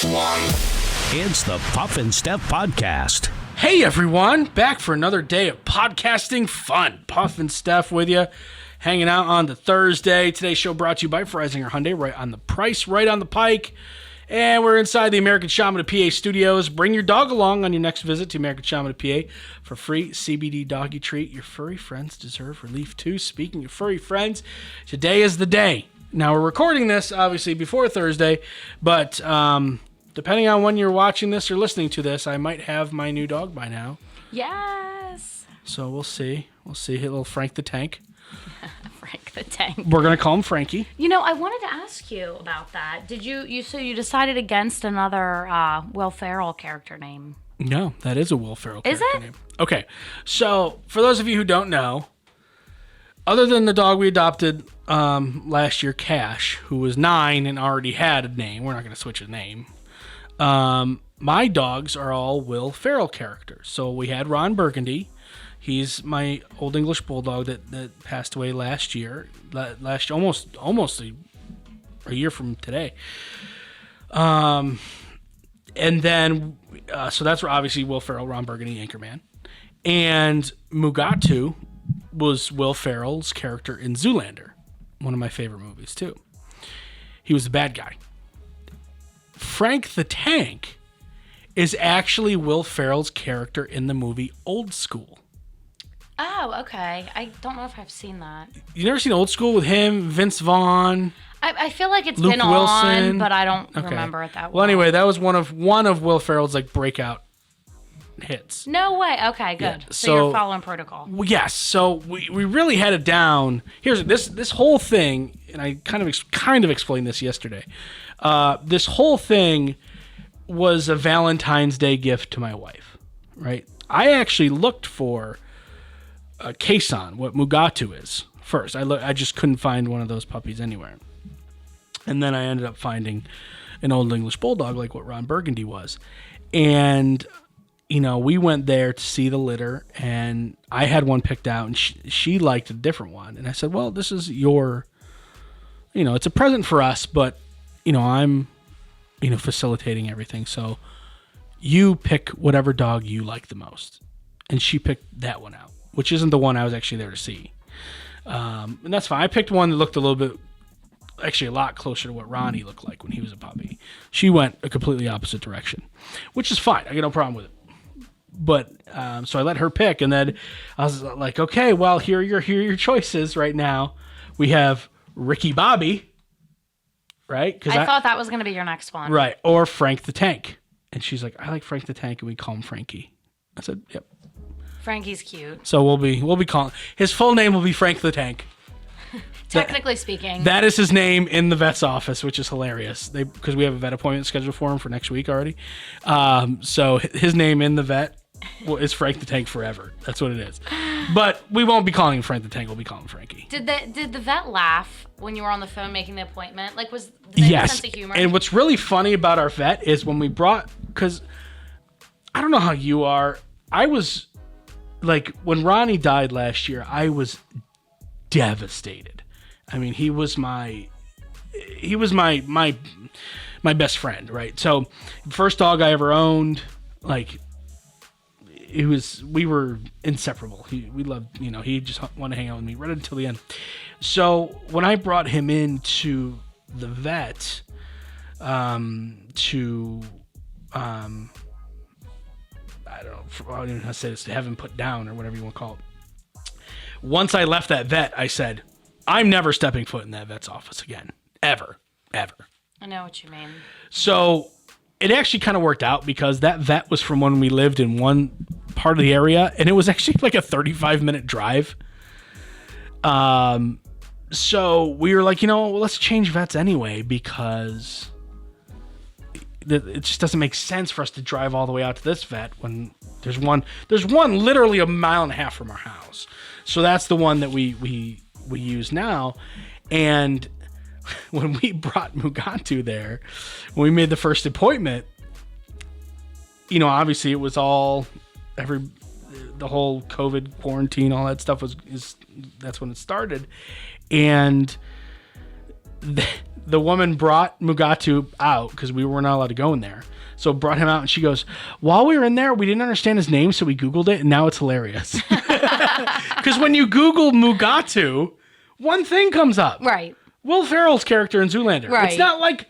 It's the Puff and Steph podcast. Hey everyone, back for another day of podcasting fun. Puff and Steph with you, hanging out on the Thursday. Today's show brought to you by Freisinger Hyundai, right on the price, right on the pike. And we're inside the American Shaman of PA studios. Bring your dog along on your next visit to American Shaman of PA for free CBD doggy treat. Your furry friends deserve relief too. Speaking of furry friends, today is the day. Now we're recording this obviously before Thursday, but depending on when you're watching this or listening to this, I might have my new dog by now. Yes. So we'll see. We'll see. Hit little Frank the Tank. Frank the Tank. We're going to call him Frankie. You know, I wanted to ask you about that. Did you decided against another Will Ferrell character name? No, that is a Will Ferrell character Is it? name. Okay. So, for those of you who don't know, other than the dog we adopted last year, Cash, who was 9 and already had a name, we're not going to switch his name. My dogs are all Will Ferrell characters. So we had Ron Burgundy. He's my Old English Bulldog that passed away last year. Almost a year from today. And then, so that's obviously Will Ferrell, Ron Burgundy, Anchorman. And Mugatu was Will Ferrell's character in Zoolander, one of my favorite movies too. He was the bad guy. Frank the Tank is actually Will Ferrell's character in the movie Old School. Oh, okay. I don't know if I've seen that. You never seen Old School with him, Vince Vaughn? I feel like it's Luke been Wilson. on, but I don't remember it that well. Well, anyway, that was one of Will Ferrell's like breakout hits. No way. Okay, good. Yeah, so you're following protocol. Well, yes. So we really had it down. Here's this whole thing, and I kind of explained this yesterday. This whole thing was a Valentine's Day gift to my wife, right? I actually looked for a Kason, what Mugatu is, first. I just couldn't find one of those puppies anywhere. And then I ended up finding an Old English Bulldog like what Ron Burgundy was. And, you know, we went there to see the litter, and I had one picked out, and she liked a different one. And I said, well, this is your, you know, it's a present for us, but, you know, I'm, you know, facilitating everything. So you pick whatever dog you like the most. And she picked that one out, which isn't the one I was actually there to see. And that's fine. I picked one that looked a little bit, actually a lot closer to what Ronnie looked like when he was a puppy. She went a completely opposite direction, which is fine. I got no problem with it. But so I let her pick, and then I was like, okay, well, here are your choices right now. We have Ricky Bobby, right? I thought that was going to be your next one. Right, or Frank the Tank. And she's like, I like Frank the Tank, and we call him Frankie. I said, yep. Frankie's cute. So we'll be calling his full name will be Frank the Tank. Technically speaking. That is his name in the vet's office, which is hilarious. Because we have a vet appointment scheduled for him for next week already. So his name in the vet is Frank the Tank forever. That's what it is. But we won't be calling him Frank the Tank. We'll be calling him Frankie. Did the vet laugh when you were on the phone making the appointment? Like, did they have a sense of humor? And what's really funny about our vet is when we because I don't know how you are. I was like, when Ronnie died last year, I was devastated. I mean, he was my best friend, right? So, first dog I ever owned, like, we were inseparable. We loved, you know, he just wanted to hang out with me right until the end. So, when I brought him into the vet, I don't even know how to say this, to have him put down or whatever you want to call it. Once I left that vet, I said, I'm never stepping foot in that vet's office again. Ever. I know what you mean. So it actually kind of worked out because that vet was from when we lived in one part of the area, and it was actually like a 35-minute drive. So we were like, you know, let's change vets anyway because it just doesn't make sense for us to drive all the way out to this vet when there's one literally a mile and a half from our house. So that's the one that we use now. And when we brought Mugatu there, when we made the first appointment, you know, obviously it was all the whole COVID quarantine, all that stuff that's when it started. And the woman brought Mugatu out because we were not allowed to go in there. So brought him out, and she goes, while we were in there, we didn't understand his name, so we Googled it, and now it's hilarious. Because when you Google Mugatu, one thing comes up. Right. Will Ferrell's character in Zoolander. Right. It's not like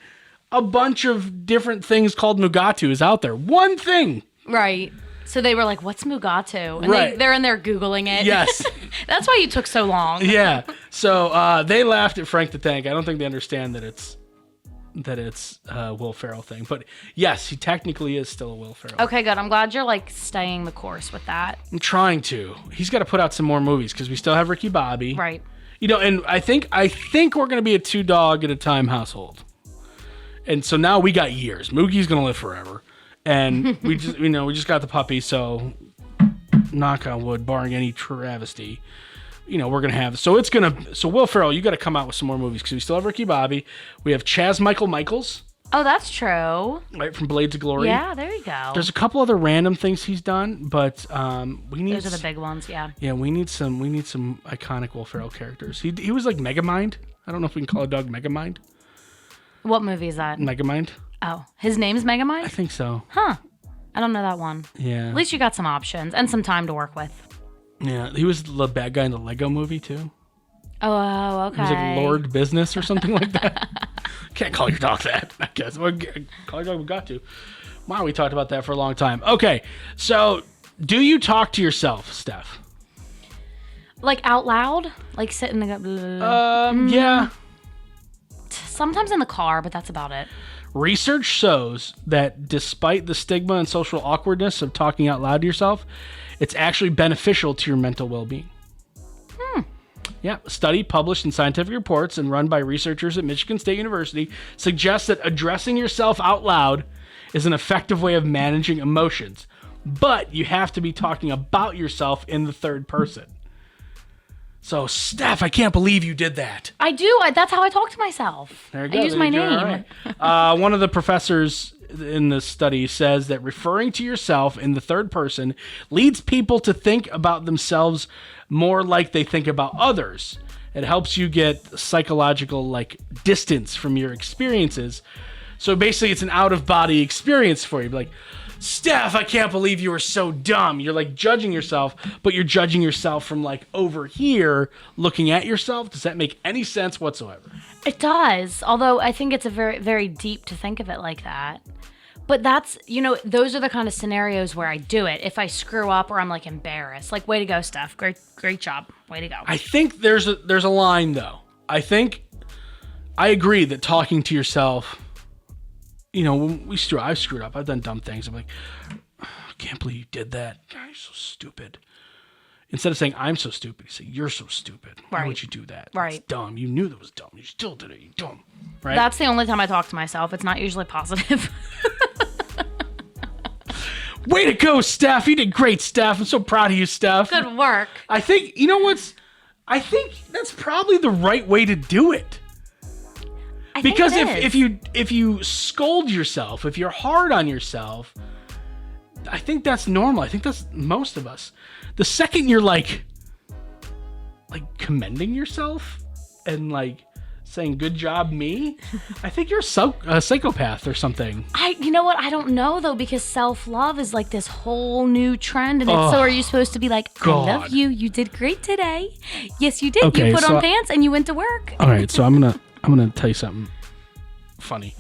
a bunch of different things called Mugatu is out there. One thing. Right. So they were like, what's Mugatu? And Right. they're in there Googling it. Yes. That's why you took so long. Yeah. So they laughed at Frank the Tank. I don't think they understand that it's Will Ferrell thing. But yes, he technically is still a Will Ferrell. Okay, good. I'm glad you're like staying the course with that. I'm trying to. He's got to put out some more movies because we still have Ricky Bobby. Right. You know, and I think we're going to be a 2-dog at a time household. And so now we got years. Moogie's going to live forever. And we just got the puppy, so knock on wood, barring any travesty, we're going to have. So Will Ferrell, you got to come out with some more movies because we still have Ricky Bobby. We have Chaz Michaels. Oh, that's true. Right, from Blades of Glory. Yeah, there you go. There's a couple other random things he's done, but we need. Those are the big ones, yeah. Yeah, we need some iconic Will Ferrell characters. He was like Megamind. I don't know if we can call a dog Megamind. What movie is that? Megamind. Oh, his name's Megamind? I think so. Huh. I don't know that one. Yeah. At least you got some options and some time to work with. Yeah, he was the bad guy in the Lego movie too. Oh, okay. He was like Lord Business or something like that. Can't call your dog that, I guess. Well, call your dog Mugatu. Wow, we talked about that for a long time. Okay, so do you talk to yourself, Steph? Like out loud? Like sit in the... Yeah. Sometimes in the car, but that's about it. Research shows that despite the stigma and social awkwardness of talking out loud to yourself, it's actually beneficial to your mental well-being. Yeah, a study published in Scientific Reports and run by researchers at Michigan State University suggests that addressing yourself out loud is an effective way of managing emotions, but you have to be talking about yourself in the third person. So, Steph, I can't believe you did that. I do. That's how I talk to myself. There you go. I use my name. Right. One of the professors in the study says that referring to yourself in the third person leads people to think about themselves more like they think about others. It helps you get psychological distance from your experiences. So basically, it's an out-of-body experience for you. Like, Steph, I can't believe you were so dumb. You're judging yourself, but you're judging yourself from over here looking at yourself. Does that make any sense whatsoever? It does. Although I think it's a very, very deep to think of it like that. But that's, those are the kind of scenarios where I do it. If I screw up or I'm embarrassed, way to go, Steph. Great job. Way to go. I think there's a line though. I agree that talking to yourself, when I've screwed up. I've done dumb things. I'm like, I can't believe you did that. God, you're so stupid. Instead of saying, I'm so stupid, you say, you're so stupid. Why would you do that? Right. It's dumb. You knew that was dumb. You still did it. You dumb. Right? That's the only time I talk to myself. It's not usually positive. Way to go, Steph. You did great, Steph. I'm so proud of you, Steph. Good work. I think, I think that's probably the right way to do it. Because if you scold yourself, if you're hard on yourself, I think that's normal. I think that's most of us. The second you're commending yourself and saying good job me, I think you're a psychopath or something. You know what? I don't know though, because self-love is this whole new trend, and so are you supposed to be I love you. You did great today. Yes, you did. Okay, you put on pants and you went to work. All right, so I'm gonna tell you something funny.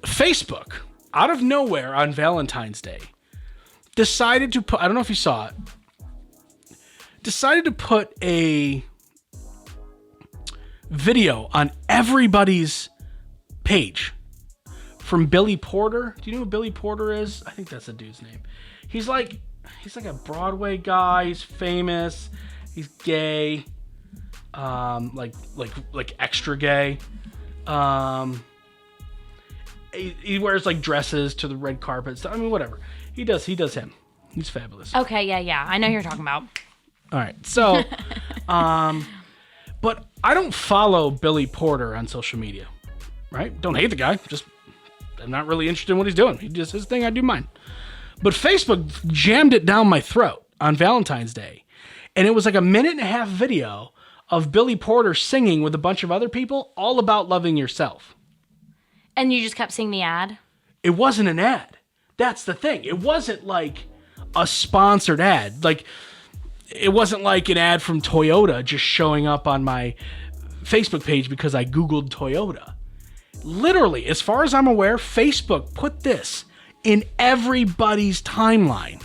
Facebook, out of nowhere on Valentine's Day, decided to put, I don't know if you saw it, decided to put a video on everybody's page from Billy Porter. Do you know who Billy Porter is? I think that's the dude's name. He's like a Broadway guy. He's famous. He's gay. Like extra gay. He wears dresses to the red carpet stuff. I mean, whatever. He does him. He's fabulous. Okay, yeah. I know who you're talking about. All right. So, but I don't follow Billy Porter on social media, right? Don't hate the guy. Just, I'm not really interested in what he's doing. He does his thing. I do mine. But Facebook jammed it down my throat on Valentine's Day. And it was a 1.5-minute video of Billy Porter singing with a bunch of other people, all about loving yourself. And you just kept seeing the ad? It wasn't an ad. That's the thing. It wasn't like a sponsored ad. Like, it wasn't like an ad from Toyota just showing up on my Facebook page because I Googled Toyota. Literally, as far as I'm aware, Facebook put this in everybody's timeline.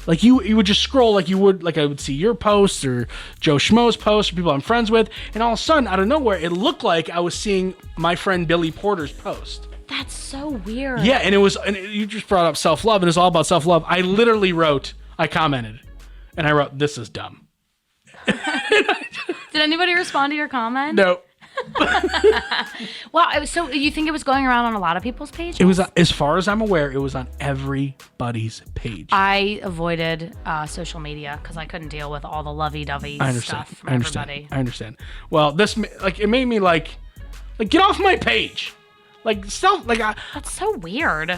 Like, you would just scroll like you would, like I would see your posts or Joe Schmo's posts or people I'm friends with, and all of a sudden, out of nowhere, it looked like I was seeing my friend Billy Porter's post. That's so weird. Yeah, and you just brought up self-love, and it's all about self-love. I literally I commented, and I wrote, "This is dumb." Did anybody respond to your comment? No. Well, so you think it was going around on a lot of people's pages? It was, as far as I'm aware, it was on everybody's page. I avoided social media because I couldn't deal with all the lovey-dovey stuff from everybody. I understand. Well, this, like, it made me like get off my page. Like, stuff, like, That's so weird.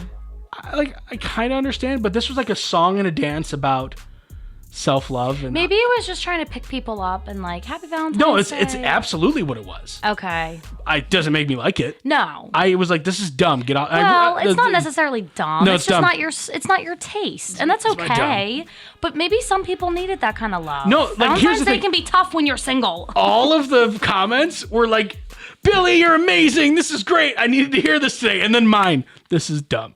I kind of understand, but this was like a song and a dance about self-love. And maybe it was just trying to pick people up and like, happy Valentine's Day. No, it's absolutely what it was. Okay. It doesn't make me like it. No. I was like, this is dumb. Get out. Well, it's not necessarily dumb. No, it's just dumb. it's not your taste. And that's okay. But maybe some people needed that kind of love. No, like, Valentine's here's the Day thing. can be tough when you're single. All of the comments were like, Billy, you're amazing. This is great. I needed to hear this today. And then mine, this is dumb.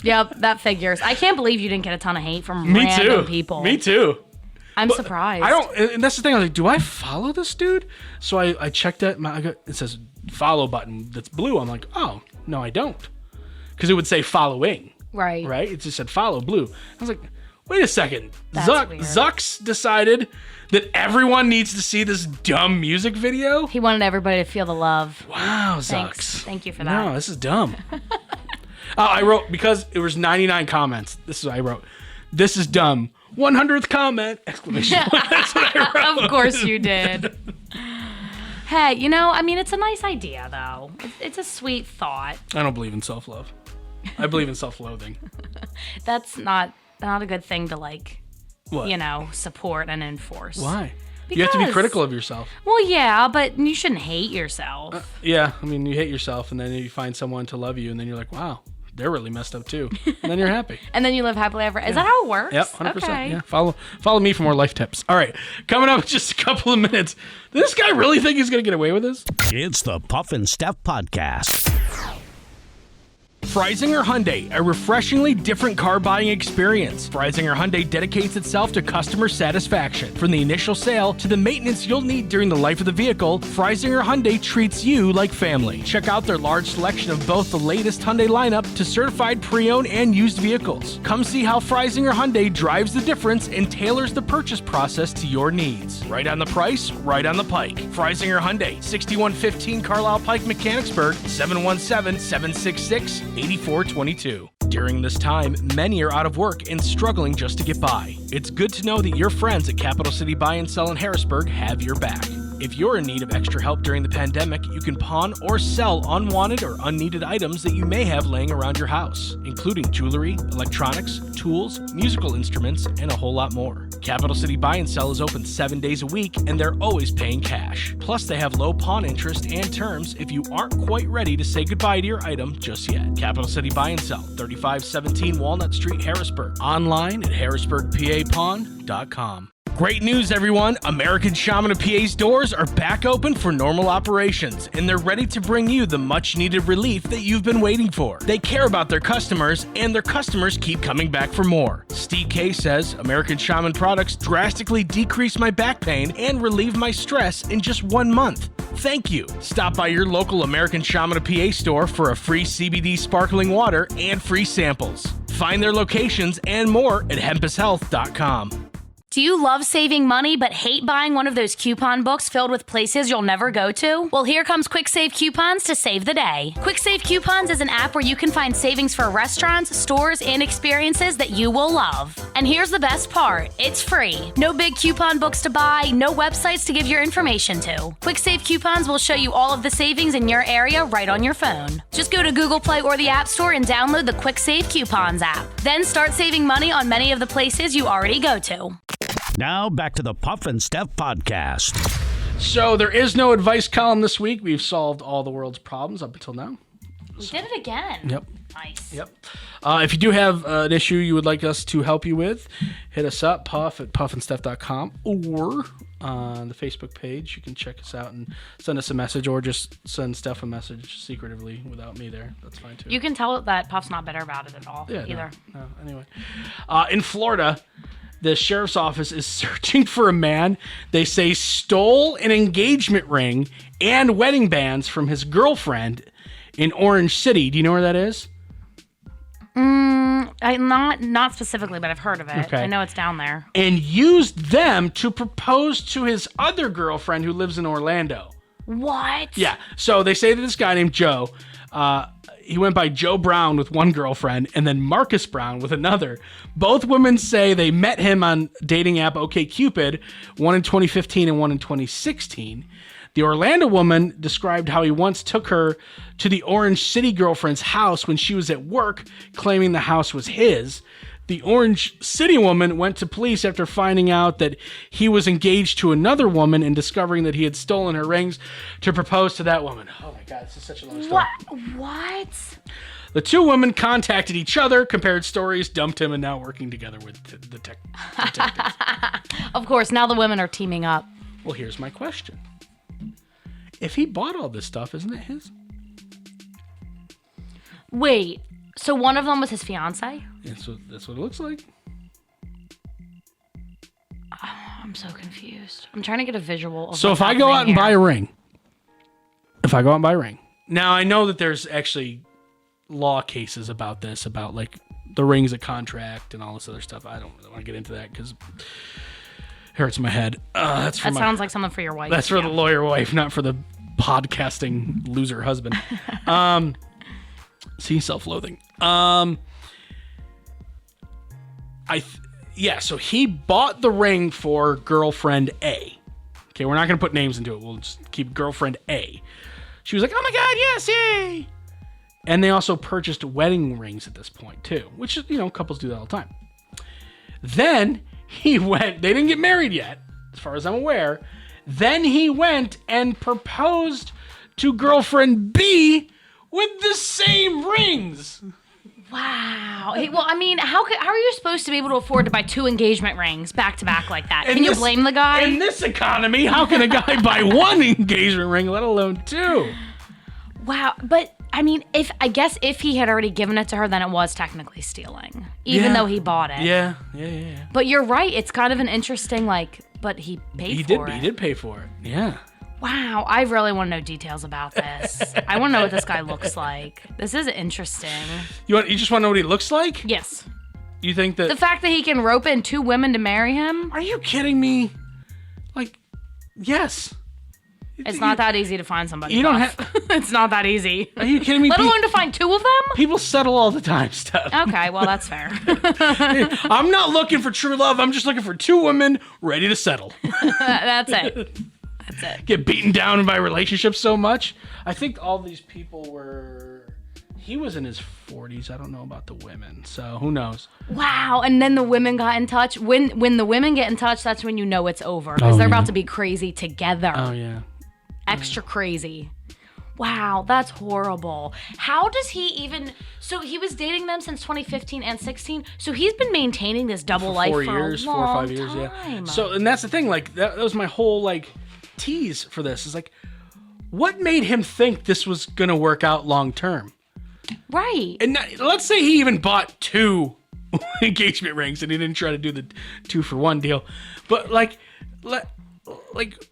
Yep, that figures. I can't believe you didn't get a ton of hate from random people. Me too. I'm surprised. I don't, and that's the thing. I was like, do I follow this dude? So I checked it. It says follow button that's blue. I'm like, oh, no, I don't. Because it would say following. Right. Right? It just said follow blue. I was like, wait a second. That's weird. Zucks decided that everyone needs to see this dumb music video? He wanted everybody to feel the love. Wow, Thanks. Zucks. Thank you for that. No, this is dumb. I wrote, because it was 99 comments, this is what I wrote. This is dumb. 100th comment! Exclamation point. That's what I wrote. Of course you did. Hey, I mean, it's a nice idea, though. It's a sweet thought. I don't believe in self-love. I believe in self-loathing. That's not a good thing to, like, What? support and enforce. Why? Because, you have to be critical of yourself. Well, yeah, but you shouldn't hate yourself. Yeah, I mean, you hate yourself, and then you find someone to love you, and then you're like, wow, they're really messed up too. And then you're happy. And then you live happily ever. Is that how it works? Yep, 100%. Okay. Yeah, follow me for more life tips. All right, coming up in just a couple of minutes. Does this guy really think he's going to get away with this? It's the Puff and Steph Podcast. Freisinger Hyundai, a refreshingly different car buying experience. Freisinger Hyundai dedicates itself to customer satisfaction. From the initial sale to the maintenance you'll need during the life of the vehicle, Freisinger Hyundai treats you like family. Check out their large selection of both the latest Hyundai lineup to certified pre-owned and used vehicles. Come see how Freisinger Hyundai drives the difference and tailors the purchase process to your needs. Right on the price, right on the pike. Freisinger Hyundai, 6115 Carlisle Pike, Mechanicsburg, 717-766-8422. During this time, many are out of work and struggling just to get by. It's good to know that your friends at Capital City Buy and Sell in Harrisburg have your back. If you're in need of extra help during the pandemic, you can pawn or sell unwanted or unneeded items that you may have laying around your house, including jewelry, electronics, tools, musical instruments, and a whole lot more. Capital City Buy and Sell is open 7 days a week, and they're always paying cash. Plus, they have low pawn interest and terms if you aren't quite ready to say goodbye to your item just yet. Capital City Buy and Sell, 3517 Walnut Street, Harrisburg. Online at harrisburgpapawn.com. Great news, everyone! American Shaman of PA's doors are back open for normal operations, and they're ready to bring you the much-needed relief that you've been waiting for. They care about their customers, and their customers keep coming back for more. Steve K says, American Shaman products drastically decrease my back pain and relieve my stress in just 1 month. Thank you. Stop by your local American Shaman of PA store for a free CBD sparkling water and free samples. Find their locations and more at hempushealth.com. Do you love saving money but hate buying one of those coupon books filled with places you'll never go to? Well, here comes Quick Save Coupons to save the day. Quick Save Coupons is an app where you can find savings for restaurants, stores, and experiences that you will love. And here's the best part. It's free. No big coupon books to buy, no websites to give your information to. Quick Save Coupons will show you all of the savings in your area right on your phone. Just go to Google Play or the App Store and download the Quick Save Coupons app. Then start saving money on many of the places you already go to. Now back to the Puff and Steph podcast. So there is no advice column this week. We've solved all the world's problems up until now. We did it again. Yep. Nice. Yep. If you do have an issue you would like us to help you with, hit us up, Puff at puffandsteph.com, or on the Facebook page. You can check us out and send us a message, or just send Steph a message secretively without me there. That's fine too. You can tell that Puff's not bitter about it at all. Yeah, either. No, anyway. In Florida, the sheriff's office is searching for a man they say stole an engagement ring and wedding bands from his girlfriend in Orange City. Do you know where that is? Not specifically, but I've heard of it. Okay. I know it's down there. And used them to propose to his other girlfriend who lives in Orlando. What? Yeah. So they say that this guy named Joe, he went by Joe Brown with one girlfriend and then Marcus Brown with another. Both women say they met him on dating app OkCupid, one in 2015 and one in 2016. The Orlando woman described how he once took her to the Orange City girlfriend's house when she was at work, claiming the house was his. The Orange City woman went to police after finding out that he was engaged to another woman and discovering that he had stolen her rings to propose to that woman. Oh my God, this is such a long story. What? The two women contacted each other, compared stories, dumped him, and now working together with the detectives. Of course, now the women are teaming up. Well, here's my question. If he bought all this stuff, isn't it his? Wait, so one of them was his fiancé? That's what it looks like. I'm so confused. I'm trying to get a visual of So if I go out and buy a ring, now I know that there's actually law cases about this, about like the ring's a contract and all this other stuff. I don't really want to get into that because it hurts my head. That sounds like something for your wife. That's for the lawyer wife, not for the podcasting loser husband. See, self-loathing. So he bought the ring for girlfriend A. Okay, we're not going to put names into it. We'll just keep girlfriend A. She was like, oh my God, yes, yay. And they also purchased wedding rings at this point too, which, couples do that all the time. Then he went, they didn't get married yet, as far as I'm aware. Then he went and proposed to girlfriend B with the same rings. Wow. Well, I mean, how are you supposed to be able to afford to buy two engagement rings back to back like that? Can you blame the guy? In this economy, how can a guy buy one engagement ring, let alone two? Wow. But I mean, if he had already given it to her, then it was technically stealing, even though he bought it. Yeah. But you're right. It's kind of an interesting, but he paid for it. He did pay for it. Yeah. Wow, I really want to know details about this. I want to know what this guy looks like. This is interesting. You just want to know what he looks like? Yes. You think that... The fact that he can rope in two women to marry him? Are you kidding me? Yes. It's not that easy to find somebody. You don't have... It's not that easy. Are you kidding me? Let alone to find two of them? People settle all the time, Steph. Okay, well, that's fair. I'm not looking for true love. I'm just looking for two women ready to settle. That's it. That's it. Get beaten down by relationships so much. I think all these people he was in his 40s. I don't know about the women, so who knows? Wow, and then the women got in touch. When the women get in touch, that's when you know it's over, because they're about to be crazy together. Oh, yeah. Extra crazy. Wow, that's horrible. How does he even... So he was dating them since 2015 and 16, so he's been maintaining this double life for 4 or 5 years, time. Yeah. So, and that's the thing, that was my whole, tease for this. Is what made him think this was going to work out long term? Right. And let's say he even bought two engagement rings and he didn't try to do the 2-for-1 deal. But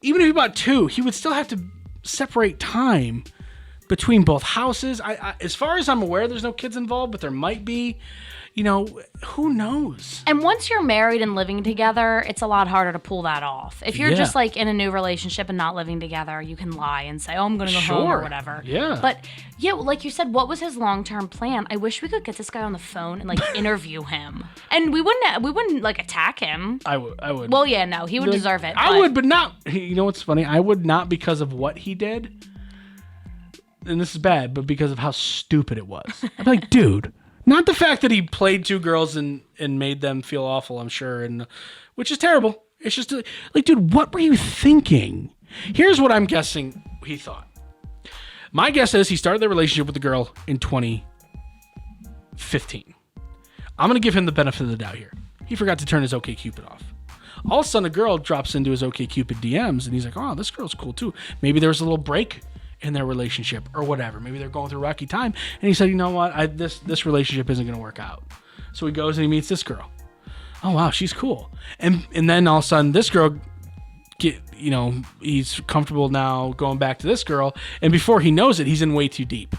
even if he bought two, he would still have to separate time between both houses. I as far as I'm aware, there's no kids involved, but there might be. Who knows? And once you're married and living together, it's a lot harder to pull that off. If you're just in a new relationship and not living together, you can lie and say, "Oh, I'm going to go home," or whatever. Yeah. But yeah, like you said, what was his long-term plan? I wish we could get this guy on the phone and interview him, and we wouldn't attack him. I would. Well, yeah, no, he would deserve it. I would, but not. You know what's funny? I would not because of what he did, and this is bad, but because of how stupid it was. I'd be like, dude. Not the fact that he played two girls and made them feel awful, I'm sure, and which is terrible. It's just like, dude, what were you thinking? Here's what I'm guessing he thought. My guess is he started the relationship with the girl in 2015. I'm going to give him the benefit of the doubt here. He forgot to turn his OkCupid off. All of a sudden, a girl drops into his OkCupid DMs, and he's like, oh, this girl's cool, too. Maybe there was a little break in their relationship or whatever. Maybe they're going through a rocky time. And he said, you know what? This relationship isn't going to work out. So he goes and he meets this girl. Oh, wow, she's cool. And then all of a sudden, this girl, he's comfortable now going back to this girl. And before he knows it, he's in way too deep.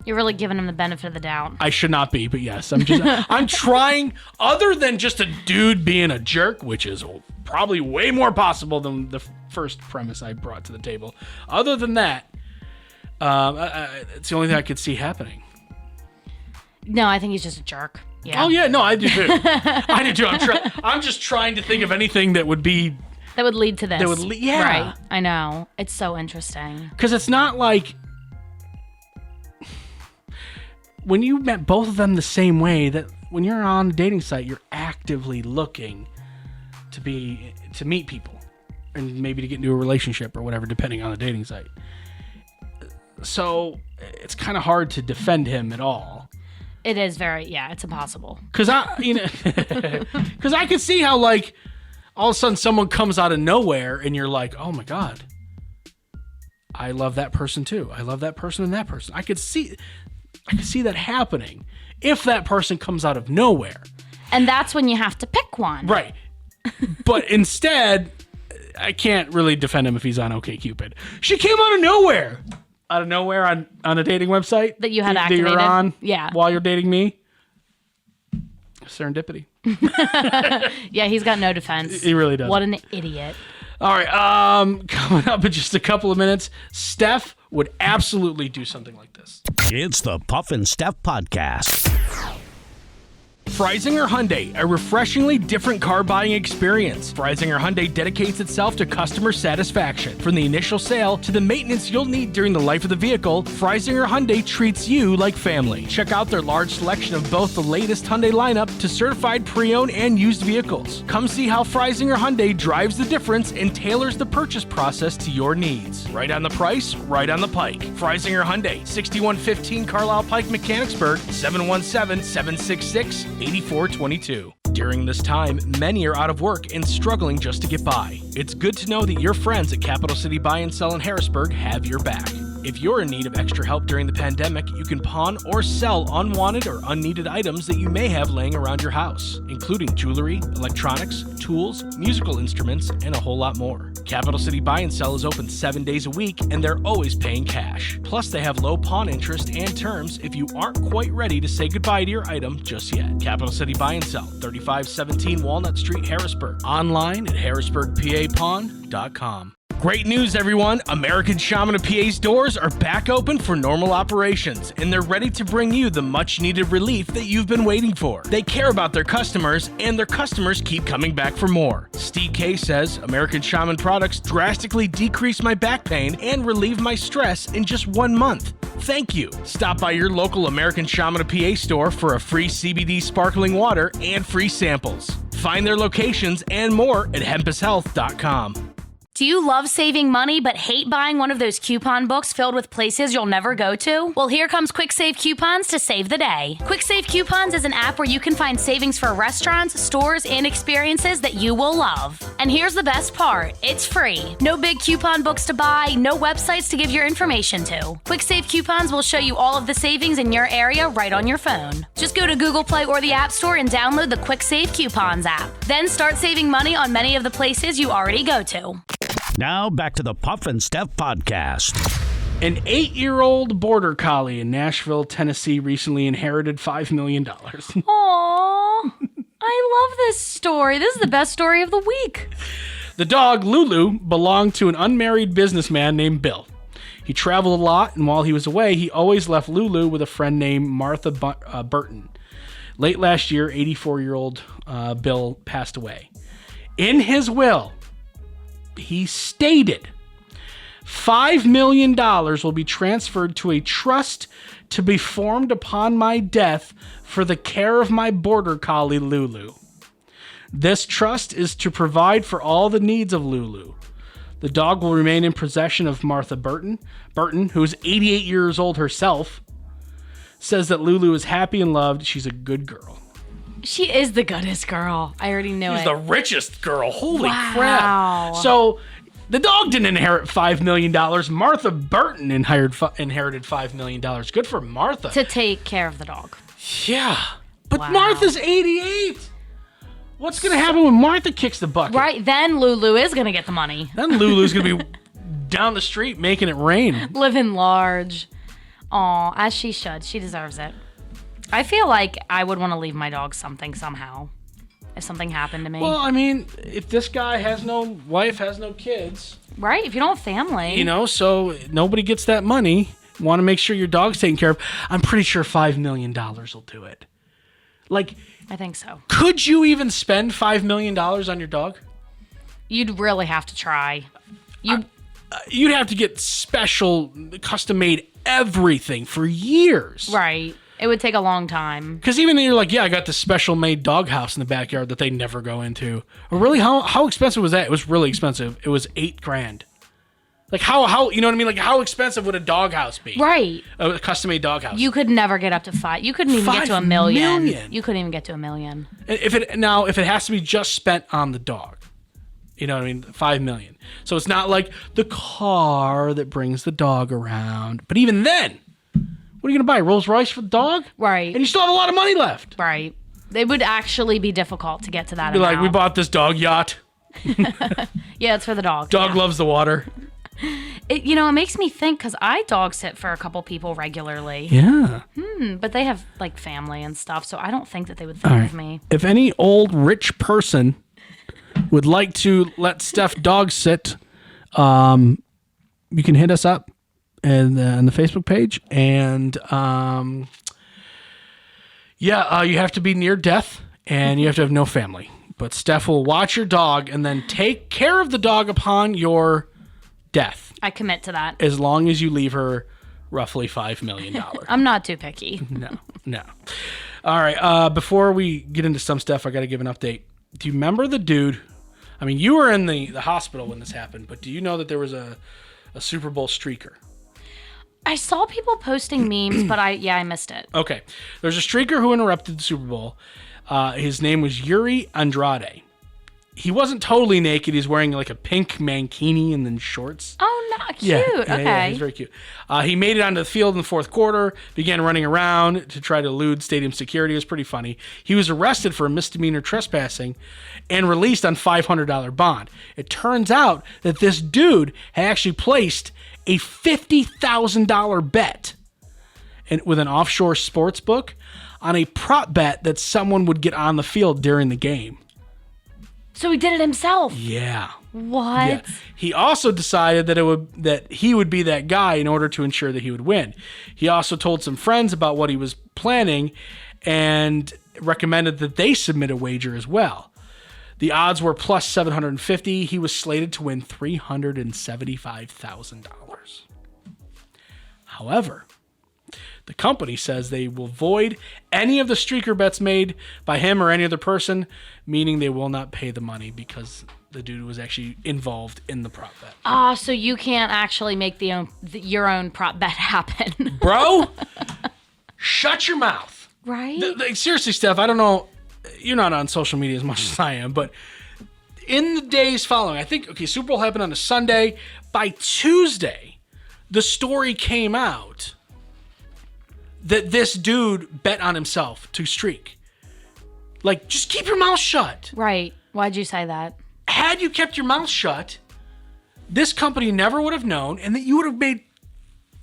You're really giving him the benefit of the doubt. I should not be, but yes, I'm trying, other than just a dude being a jerk, which is probably way more possible than the first premise I brought to the table. Other than that, it's the only thing I could see happening. No, I think he's just a jerk. Yeah. Oh yeah, no, I do too. I do too. I'm just trying to think of anything that would lead to this. Yeah. Right. I know. It's so interesting. Because it's not like when you met both of them the same way, that when you're on a dating site, you're actively looking to meet people and maybe to get into a relationship or whatever, depending on the dating site. So it's kind of hard to defend him at all. It is it's impossible. Because I could see how, like, all of a sudden someone comes out of nowhere and you're like, oh my God, I love that person too. I love that person and that person. I could see that happening if that person comes out of nowhere. And that's when you have to pick one. Right. But instead, I can't really defend him if he's on OkCupid. She came out of nowhere. Out of nowhere on a dating website. That you had activated. That you're on while you're dating me. Serendipity. Yeah, he's got no defense. He really does. What an idiot. All right. Coming up in just a couple of minutes, Steph would absolutely do something like this. It's the Puff and Steph Podcast. Freisinger Hyundai, a refreshingly different car buying experience. Freisinger Hyundai dedicates itself to customer satisfaction. From the initial sale to the maintenance you'll need during the life of the vehicle, Freisinger Hyundai treats you like family. Check out their large selection of both the latest Hyundai lineup to certified pre-owned and used vehicles. Come see how Freisinger Hyundai drives the difference and tailors the purchase process to your needs. Right on the price, right on the pike. Freisinger Hyundai, 6115 Carlisle Pike, Mechanicsburg, 717-766-8422. During this time, many are out of work and struggling just to get by. It's good to know that your friends at Capital City Buy and Sell in Harrisburg have your back. If you're in need of extra help during the pandemic, you can pawn or sell unwanted or unneeded items that you may have laying around your house, including jewelry, electronics, tools, musical instruments, and a whole lot more. Capital City Buy and Sell is open 7 days a week, and they're always paying cash. Plus, they have low pawn interest and terms if you aren't quite ready to say goodbye to your item just yet. Capital City Buy and Sell, 3517 Walnut Street, Harrisburg. Online at harrisburgpapawn.com. Great news, everyone! American Shaman of PA's doors are back open for normal operations, and they're ready to bring you the much-needed relief that you've been waiting for. They care about their customers, and their customers keep coming back for more. Steve K says, American Shaman products drastically decrease my back pain and relieve my stress in just 1 month. Thank you! Stop by your local American Shaman of PA store for a free CBD sparkling water and free samples. Find their locations and more at hempushealth.com. Do you love saving money but hate buying one of those coupon books filled with places you'll never go to? Well, here comes Quick Save Coupons to save the day. Quick Save Coupons is an app where you can find savings for restaurants, stores, and experiences that you will love. And here's the best part. It's free. No big coupon books to buy, no websites to give your information to. Quick Save Coupons will show you all of the savings in your area right on your phone. Just go to Google Play or the App Store and download the Quick Save Coupons app. Then start saving money on many of the places you already go to. Now back to the Puff and Steph Podcast. An 8-year-old border collie in Nashville, Tennessee recently inherited $5 million. Aww. I love this story. This is the best story of the week. The dog, Lulu, belonged to an unmarried businessman named Bill. He traveled a lot, and while he was away, he always left Lulu with a friend named Martha Burton. Late last year, 84-year-old Bill passed away. In his will, he stated $5 million will be transferred to a trust to be formed upon my death for the care of my border collie, Lulu. This trust is to provide for all the needs of Lulu. The dog will remain in possession of Martha Burton. Burton, who is 88 years old herself, says that Lulu is happy and loved. She's a good girl. She is the goodest girl. I already knew She's it. the richest girl. Holy Wow. crap. So the dog didn't inherit $5 million. Martha Burton inherited $5 million. Good for Martha. To take care of the dog. Yeah. But Wow. Martha's 88. What's going to happen when Martha kicks the bucket? Right, then Lulu is going to get the money. Then Lulu's going to be down the street making it rain. Living large. Aw, as she should. She deserves it. I feel like I would want to leave my dog something somehow if something happened to me. Well, I mean, if this guy has no wife, has no kids, right? If you don't have family. you know, so nobody gets that money. Want to make sure your dog's taken care of. I'm pretty sure $5 million will do it. Like, I think so. could you even spend $5 million on your dog? You'd really have to try. You'd have to get special, custom-made everything for years. Right. It would take a long time. Because even then you're like, yeah, I got this special-made doghouse in the backyard that they never go into. Or really, how expensive was that? It was really expensive. It was $8,000. Like how you know what I mean? Like how expensive would a doghouse be? Right. A custom-made doghouse. You could never get up to 5. You couldn't even get to $1 million. million? You couldn't even get to $1 million. If it has to be just spent on the dog, you know what I mean? $5 million. So it's not like the car that brings the dog around. But even then, what are you gonna buy? Rolls Royce for the dog? Right. And you still have a lot of money left. Right. It would actually be difficult to get to that Be amount. like, we bought this dog yacht. Yeah, it's for the dog. Dog yeah. loves the water. It makes me think because I dog sit for a couple people regularly. Yeah. But they have like family and stuff, so I don't think that they would think of me. If any old rich person would like to let Steph dog sit, you can hit us up and on the Facebook page. And you have to be near death and you have to have no family. But Steph will watch your dog and then take care of the dog upon your death, I commit to that. as long as you leave her roughly $5 million. I'm not too picky. No. All right. Before we get into some stuff, I got to give an update. Do you remember the dude? I mean, you were in the hospital when this happened, but do you know that there was a Super Bowl streaker? I saw people posting memes, but I missed it. Okay. There's a streaker who interrupted the Super Bowl. His name was Yuri Andrade. He wasn't totally naked. He's wearing like a pink mankini and then shorts. Oh, not cute. Okay. Yeah, he's very cute. He made it onto the field in the fourth quarter, began running around to try to elude stadium security. It was pretty funny. He was arrested for a misdemeanor trespassing and released on $500 bond. It turns out that this dude had actually placed a $50,000 bet with an offshore sports book on a prop bet that someone would get on the field during the game. So he did it himself. Yeah. What? Yeah. He also decided that he would be that guy in order to ensure that he would win. He also told some friends about what he was planning and recommended that they submit a wager as well. The odds were plus 750. He was slated to win $375,000. However, the company says they will void any of the streaker bets made by him or any other person, meaning they will not pay the money because the dude was actually involved in the prop bet. So you can't actually make your own prop bet happen. Bro, shut your mouth. Right? Seriously, Steph, I don't know. You're not on social media as much as I am, but in the days following, I think, Super Bowl happened on a Sunday. By Tuesday, the story came out that this dude bet on himself to streak. Like, just keep your mouth shut. Right. Why'd you say that? Had you kept your mouth shut, this company never would have known, and that you would have made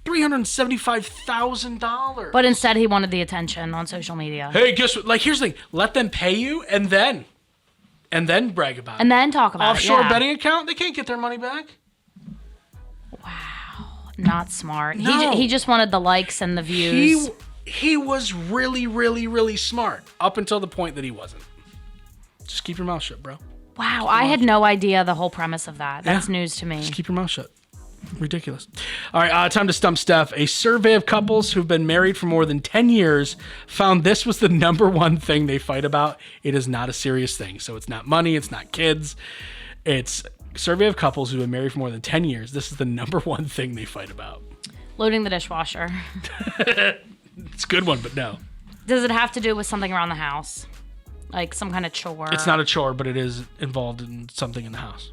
$375,000. But instead, he wanted the attention on social media. Hey, guess what? Like, here's the thing. Let them pay you, and then brag about it. And then talk about Offshore it. Yeah. betting account, they can't get their money back. Not smart. No. He just wanted the likes and the views. He was really, really, really smart up until the point that he wasn't. Just keep your mouth shut, bro. Wow, I had no idea the whole premise of that. That's Yeah. news to me. Just keep your mouth shut. Ridiculous. All right, time to stump Steph. A survey of couples who've been married for more than 10 years found this was the number one thing they fight about. It is not a serious thing. So it's not money. It's not kids. It's a survey of couples who've been married for more than 10 years. This is the number one thing they fight about. Loading the dishwasher. It's a good one, but no. Does it have to do with something around the house? Like some kind of chore? It's not a chore, but it is involved in something in the house.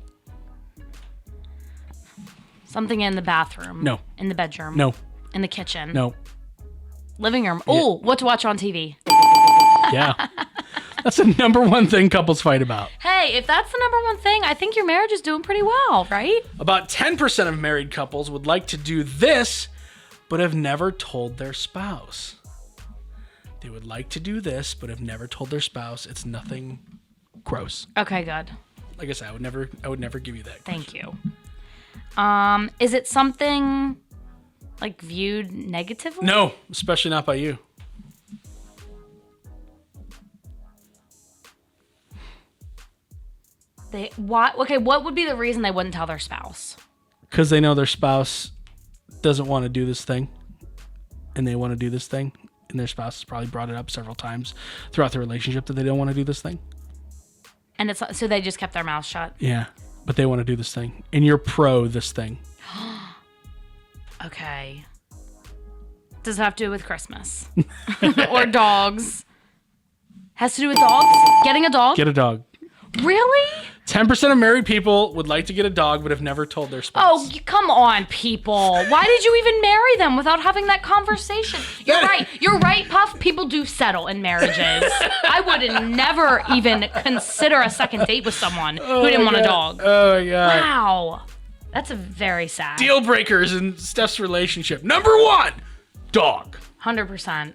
Something in the bathroom? No. In the bedroom? No. In the kitchen? No. Living room? Oh, what to watch on TV? Yeah. That's the number one thing couples fight about. Hey, if that's the number one thing, I think your marriage is doing pretty well, right? About 10% of married couples would like to do this, but have never told their spouse. They would like to do this, but have never told their spouse. It's nothing gross. Okay, good. Like I said, I would never give you that. Thank you. Is it something like viewed negatively? No, especially not by you. What would be the reason they wouldn't tell their spouse? Because they know their spouse doesn't want to do this thing, and they want to do this thing, and their spouse has probably brought it up several times throughout the relationship that they don't want to do this thing. And so they just kept their mouth shut? Yeah, but they want to do this thing, and you're pro this thing. Okay. Does it have to do with Christmas? Or dogs? Has to do with dogs? Getting a dog? Get a dog. Really? 10% of married people would like to get a dog, but have never told their spouse. Oh, come on, people. Why did you even marry them without having that conversation? You're right. You're right, Puff. People do settle in marriages. I would never even consider a second date with someone who didn't want a dog. Oh, my God. Wow. That's a very sad. Deal breakers in Steph's relationship. Number one, dog. 100%.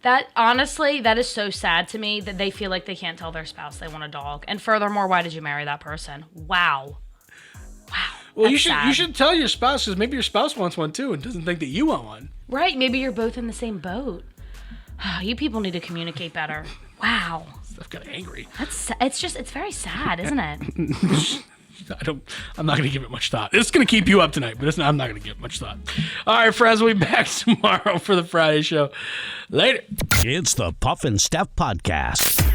That, honestly, that is so sad to me that they feel like they can't tell their spouse they want a dog. And furthermore, why did you marry that person? Wow. Well, That's you should tell your spouse, because maybe your spouse wants one too and doesn't think that you want one. Right. Maybe you're both in the same boat. You people need to communicate better. Wow. Steph got angry. It's very sad, isn't it? I'm not going to give it much thought. It's going to keep you up tonight, but I'm not going to give it much thought. All right, friends, we'll be back tomorrow for the Friday show. Later. It's the Puff and Steph Podcast.